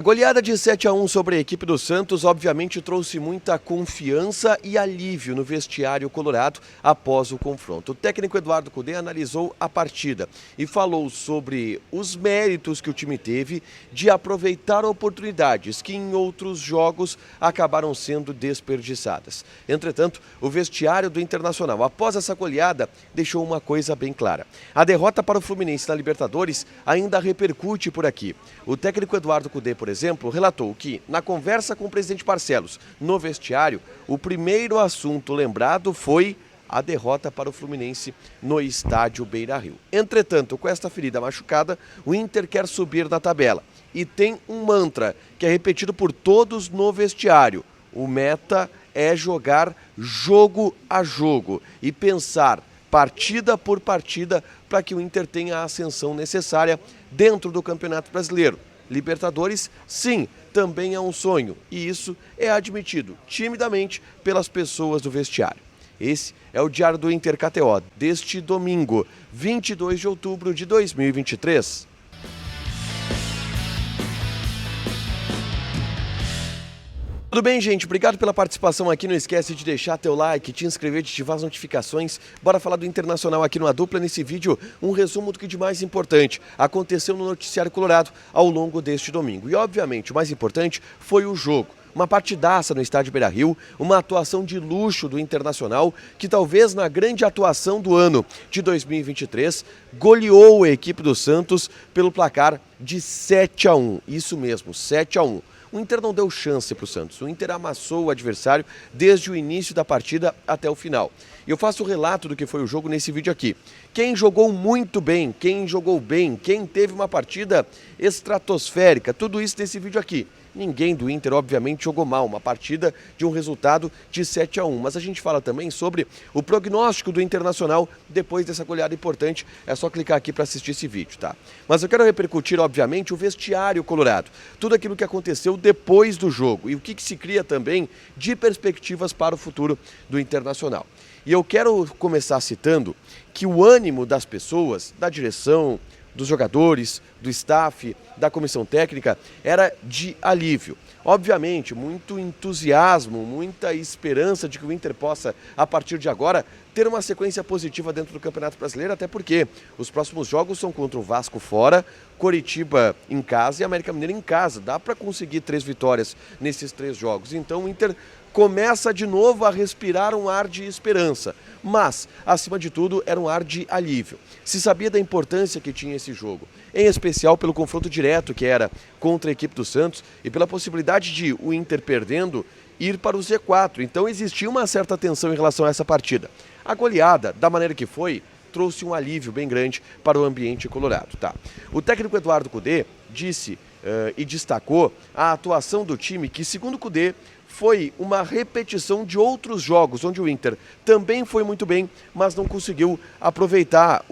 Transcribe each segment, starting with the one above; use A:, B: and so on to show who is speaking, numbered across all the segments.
A: A goleada de 7-1 sobre a equipe do Santos obviamente trouxe muita confiança e alívio no vestiário colorado após o confronto. O técnico Eduardo Cudê analisou a partida e falou sobre os méritos que o time teve de aproveitar oportunidades que em outros jogos acabaram sendo desperdiçadas. Entretanto, o vestiário do Internacional após essa goleada deixou uma coisa bem clara. A derrota para o Fluminense na Libertadores ainda repercute por aqui. O técnico Eduardo Cudê, por exemplo, relatou que, na conversa com o presidente Barcelos no vestiário, o primeiro assunto lembrado foi a derrota para o Fluminense no estádio Beira-Rio. Entretanto, com esta ferida machucada, o Inter quer subir na tabela e tem um mantra que é repetido por todos no vestiário. O meta é jogar jogo a jogo e pensar partida por partida para que o Inter tenha a ascensão necessária dentro do Campeonato Brasileiro. Libertadores, sim, também é um sonho, e isso é admitido timidamente pelas pessoas do vestiário. Esse é o Diário do Inter KTO, deste domingo, 22 de outubro de 2023. Tudo bem, gente? Obrigado pela participação aqui. Não esquece de deixar teu like, te inscrever, de ativar as notificações. Bora falar do Internacional aqui no A Dupla. Nesse vídeo, um resumo do que de mais importante aconteceu no noticiário colorado ao longo deste domingo. E, obviamente, o mais importante foi o jogo. Uma partidaça no estádio Beira-Rio, uma atuação de luxo do Internacional, que talvez na grande atuação do ano de 2023, goleou a equipe do Santos pelo placar de 7-1. Isso mesmo, 7-1. O Inter não deu chance para o Santos, o Inter amassou o adversário desde o início da partida até o final. E eu faço o relato do que foi o jogo nesse vídeo aqui. Quem jogou muito bem, quem jogou bem, quem teve uma partida estratosférica, tudo isso nesse vídeo aqui. Ninguém do Inter, obviamente, jogou mal, uma partida de um resultado de 7-1. Mas a gente fala também sobre o prognóstico do Internacional depois dessa goleada importante. É só clicar aqui para assistir esse vídeo, tá? Mas eu quero repercutir, obviamente, o vestiário colorado. Tudo aquilo que aconteceu depois do jogo e o que se cria também de perspectivas para o futuro do Internacional. E eu quero começar citando que o ânimo das pessoas, da direção, dos jogadores, do staff, da comissão técnica, era de alívio. Obviamente, muito entusiasmo, muita esperança de que o Inter possa, a partir de agora, ter uma sequência positiva dentro do Campeonato Brasileiro, até porque os próximos jogos são contra o Vasco fora, Coritiba em casa e América Mineira em casa. Dá para conseguir 3 vitórias nesses 3 jogos. Então o Inter começa de novo a respirar um ar de esperança, mas, acima de tudo, era um ar de alívio. Se sabia da importância que tinha esse jogo, em especial pelo confronto direto que era contra a equipe do Santos e pela possibilidade de o Inter perdendo ir para o Z4. Então existia uma certa tensão em relação a essa partida. A goleada, da maneira que foi, trouxe um alívio bem grande para o ambiente colorado. Tá? O técnico Eduardo Cudê disse e destacou a atuação do time que, segundo Cudê, foi uma repetição de outros jogos, onde o Inter também foi muito bem, mas não conseguiu aproveitar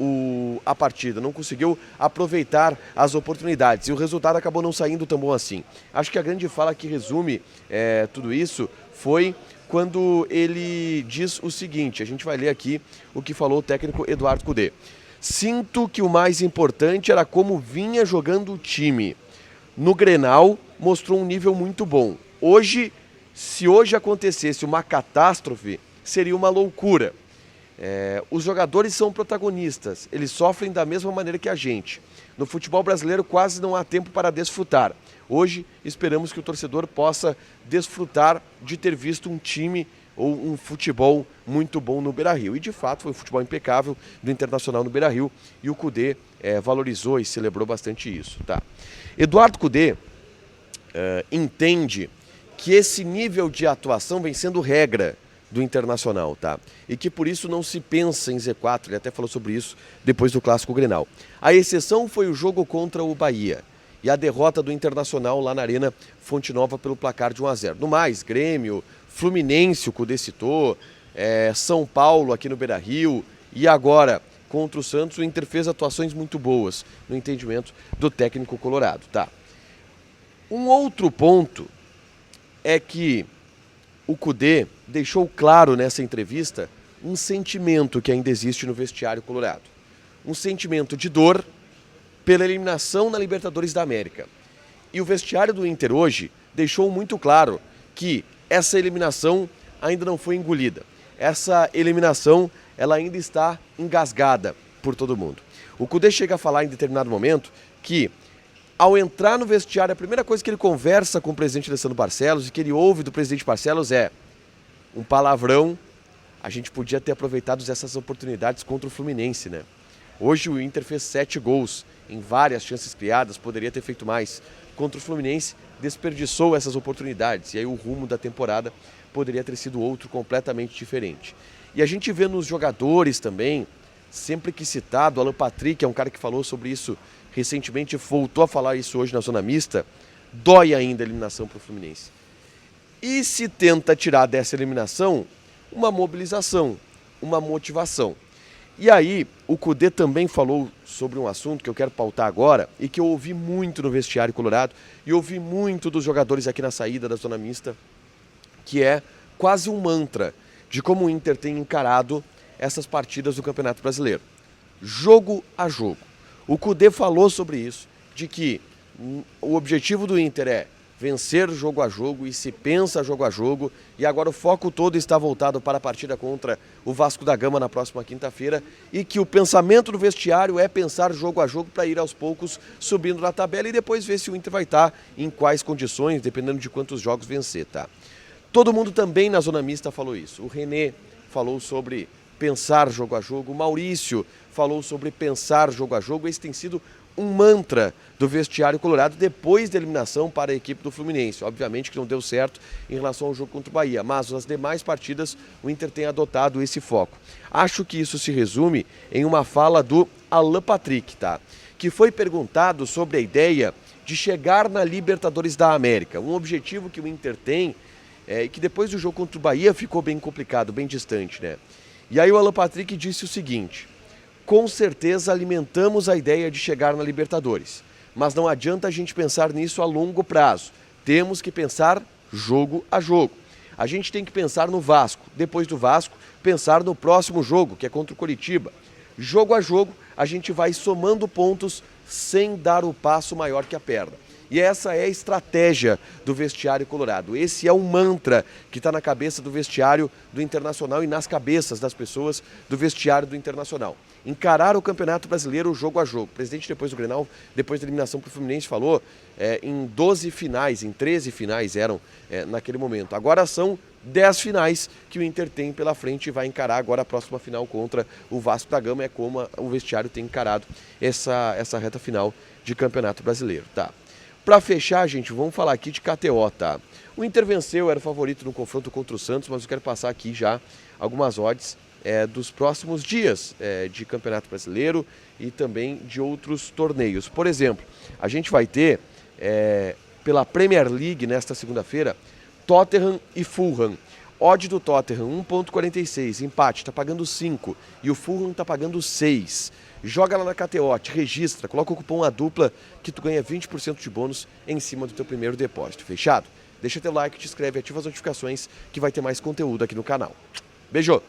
A: a partida, não conseguiu aproveitar as oportunidades, e o resultado acabou não saindo tão bom assim. Acho que a grande fala que resume tudo isso foi quando ele diz o seguinte, a gente vai ler aqui o que falou o técnico Eduardo Cudê. Sinto que o mais importante era como vinha jogando o time. No Grenal, mostrou um nível muito bom. Se hoje acontecesse uma catástrofe, seria uma loucura. Os jogadores são protagonistas, eles sofrem da mesma maneira que a gente. No futebol brasileiro quase não há tempo para desfrutar. Hoje esperamos que o torcedor possa desfrutar de ter visto um time ou um futebol muito bom no Beira-Rio. E de fato foi um futebol impecável do Internacional no Beira-Rio e o Cudê valorizou e celebrou bastante isso. Tá? Eduardo Cudê entende que esse nível de atuação vem sendo regra do Internacional, tá? E que por isso não se pensa em Z4, ele até falou sobre isso depois do Clássico Grenal. A exceção foi o jogo contra o Bahia e a derrota do Internacional lá na Arena Fonte Nova pelo placar de 1-0. No mais, Grêmio, Fluminense, o Cudê citou, São Paulo aqui no Beira-Rio e agora contra o Santos, o Inter fez atuações muito boas no entendimento do técnico colorado, tá? Um outro ponto é que o Cudê deixou claro nessa entrevista um sentimento que ainda existe no vestiário colorado. Um sentimento de dor pela eliminação na Libertadores da América. E o vestiário do Inter hoje deixou muito claro que essa eliminação ainda não foi engolida. Essa eliminação ela ainda está engasgada por todo mundo. O Kudê chega a falar em determinado momento que, ao entrar no vestiário, a primeira coisa que ele conversa com o presidente Alessandro Barcelos e que ele ouve do presidente Barcelos é um palavrão: a gente podia ter aproveitado essas oportunidades contra o Fluminense, né? Hoje o Inter fez 7 gols em várias chances criadas, poderia ter feito mais. Contra o Fluminense, desperdiçou essas oportunidades. E aí o rumo da temporada poderia ter sido outro completamente diferente. E a gente vê nos jogadores também, sempre que citado, Alan Patrick é um cara que falou sobre isso recentemente, voltou a falar isso hoje na zona mista, dói ainda a eliminação para o Fluminense. E se tenta tirar dessa eliminação uma mobilização, uma motivação. E aí, o Kudê também falou sobre um assunto que eu quero pautar agora e que eu ouvi muito no vestiário colorado e ouvi muito dos jogadores aqui na saída da zona mista, que é quase um mantra de como o Inter tem encarado essas partidas do Campeonato Brasileiro. Jogo a jogo. O Kudê falou sobre isso, de que o objetivo do Inter é vencer jogo a jogo e se pensa jogo a jogo, e agora o foco todo está voltado para a partida contra o Vasco da Gama na próxima quinta-feira, e que o pensamento do vestiário é pensar jogo a jogo para ir aos poucos subindo na tabela e depois ver se o Inter vai estar em quais condições, dependendo de quantos jogos vencer, tá? Todo mundo também na zona mista falou isso. O René falou sobre pensar jogo a jogo, o Maurício falou sobre pensar jogo a jogo. Esse tem sido um mantra do vestiário colorado depois da eliminação para a equipe do Fluminense. Obviamente que não deu certo em relação ao jogo contra o Bahia, mas nas demais partidas o Inter tem adotado esse foco. Acho que isso se resume em uma fala do Alan Patrick, tá? Que foi perguntado sobre a ideia de chegar na Libertadores da América, um objetivo que o Inter tem e que depois do jogo contra o Bahia ficou bem complicado, bem distante, né? E aí o Alan Patrick disse o seguinte: com certeza alimentamos a ideia de chegar na Libertadores, mas não adianta a gente pensar nisso a longo prazo. Temos que pensar jogo a jogo. A gente tem que pensar no Vasco, depois do Vasco, pensar no próximo jogo, que é contra o Coritiba. Jogo a jogo, a gente vai somando pontos sem dar o passo maior que a perna. E essa é a estratégia do vestiário colorado. Esse é o mantra que está na cabeça do vestiário do Internacional e nas cabeças das pessoas do vestiário do Internacional. Encarar o Campeonato Brasileiro jogo a jogo. O presidente, depois do Grenal, depois da eliminação para o Fluminense, falou em 12 finais, em 13 finais eram naquele momento. Agora são 10 finais que o Inter tem pela frente e vai encarar agora a próxima final contra o Vasco da Gama. É como o vestiário tem encarado essa reta final de Campeonato Brasileiro, tá? Para fechar, gente, vamos falar aqui de KTO, tá? O Inter venceu, era o favorito no confronto contra o Santos, mas eu quero passar aqui já algumas odds dos próximos dias de Campeonato Brasileiro e também de outros torneios. Por exemplo, a gente vai ter, pela Premier League, nesta segunda-feira, Tottenham e Fulham. Odd do Tottenham, 1,46, empate, está pagando 5 e o Fulham está pagando 6. Joga lá na KTO, te registra, coloca o cupom ADUPLA que tu ganha 20% de bônus em cima do teu primeiro depósito. Fechado? Deixa teu like, te inscreve, ativa as notificações que vai ter mais conteúdo aqui no canal. Beijo!